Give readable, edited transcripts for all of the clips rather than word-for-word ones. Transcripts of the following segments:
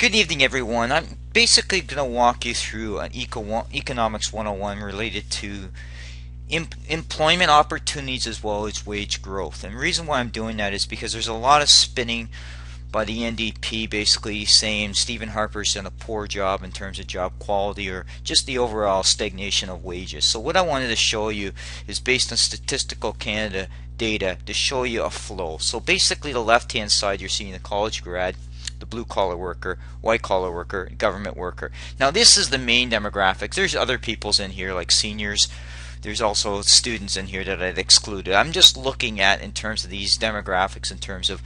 Good evening, everyone. I'm basically going to walk you through an Economics 101 related to employment opportunities as well as wage growth. And the reason why I'm doing that is because there's a lot of spinning by the NDP basically saying Stephen Harper's done a poor job in terms of job quality or just the overall stagnation of wages. So what I wanted to show you is based on Statistical Canada data to show you a flow. So basically the left hand side you're seeing the college grad, the blue collar worker, white collar worker, government worker. Now this is the main demographics. There's other peoples in here like seniors. There's also students in here that I'd excluded. I'm just looking at in terms of these demographics in terms of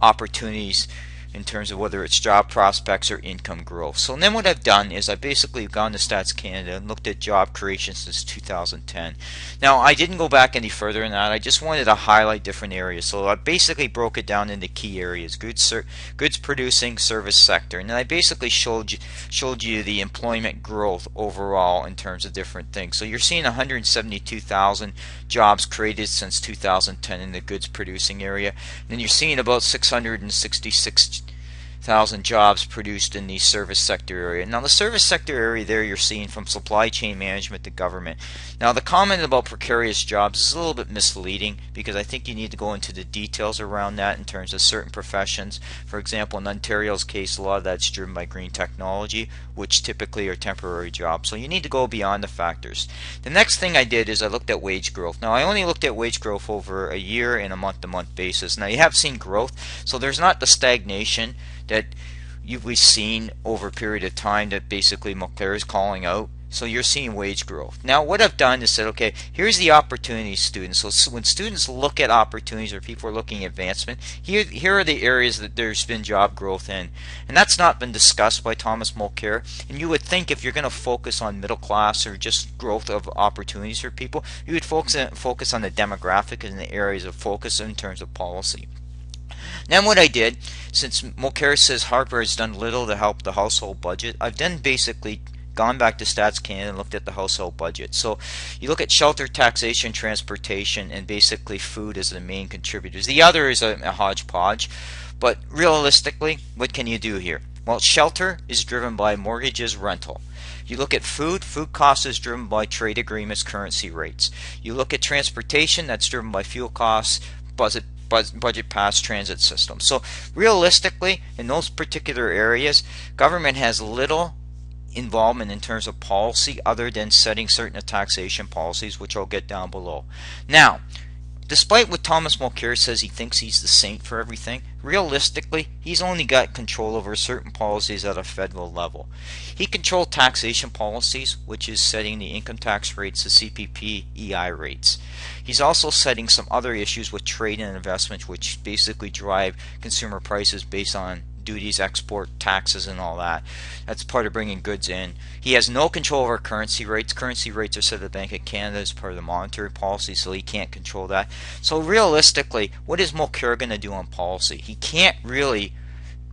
opportunities in terms of whether it's job prospects or income growth. So then what I've done is I've basically gone to Stats Canada and looked at job creation since 2010. Now I didn't go back any further than that. I just wanted to highlight different areas. So I basically broke it down into key areas: goods producing, service sector, and then I basically showed you the employment growth overall in terms of different things. So you're seeing 172,000 jobs created since 2010 in the goods producing area, and then you're seeing about 666,000 jobs produced in the service sector area. Now the service sector area there you're seeing from supply chain management to government. Now the comment about precarious jobs is a little bit misleading because I think you need to go into the details around that in terms of certain professions. For example, in Ontario's case, a lot of that's driven by green technology, which typically are temporary jobs. So you need to go beyond the factors. The next thing I did is I looked at wage growth. Now I only looked at wage growth over a year and a month-to-month basis. Now you have seen growth, so there's not the stagnation that we've seen over a period of time that basically Mulcair is calling out. So you're seeing wage growth. Now what I've done is said, okay, here's the opportunities, students. So when students look at opportunities or people are looking at advancement, here are the areas that there's been job growth in. And that's not been discussed by Thomas Mulcair. And you would think if you're going to focus on middle class or just growth of opportunities for people, you would focus on the demographic and the areas of focus in terms of policy. Then what I did, since Mulcair says Harper has done little to help the household budget, I've then basically gone back to Stats Canada and looked at the household budget. So you look at shelter, taxation, transportation, and basically food as the main contributors. The other is a hodgepodge, but realistically, what can you do here? Well, shelter is driven by mortgages, rental. You look at food costs is driven by trade agreements, currency rates. You look at transportation, that's driven by fuel costs, budget pass transit system. So realistically, in those particular areas, government has little involvement in terms of policy other than setting certain taxation policies, which I'll get down below. Now, despite what Thomas Mulcair says he thinks he's the saint for everything, realistically, he's only got control over certain policies at a federal level. He controlled taxation policies, which is setting the income tax rates, the CPP, EI rates. He's also setting some other issues with trade and investment, which basically drive consumer prices based on duties, export taxes, and all that. That's part of bringing goods in. He has no control over currency rates. Currency rates are set at the Bank of Canada as part of the monetary policy, so he can't control that. So realistically, what is Mulcair going to do on policy? He can't really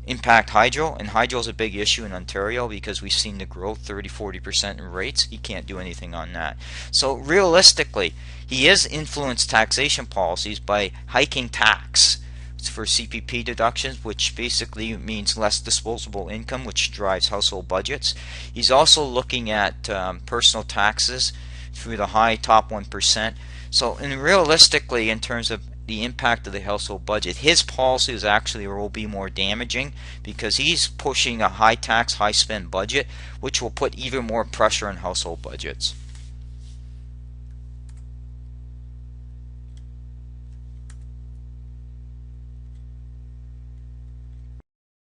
impact hydro, and hydro is a big issue in Ontario because we've seen the growth 30-40% in rates. He can't do anything on that. So realistically, he has influenced taxation policies by hiking tax for CPP deductions, which basically means less disposable income, which drives household budgets. He's also looking at personal taxes through the high top 1%. So realistically, in terms of the impact of the household budget, his policies actually will be more damaging because he's pushing a high tax, high spend budget, which will put even more pressure on household budgets.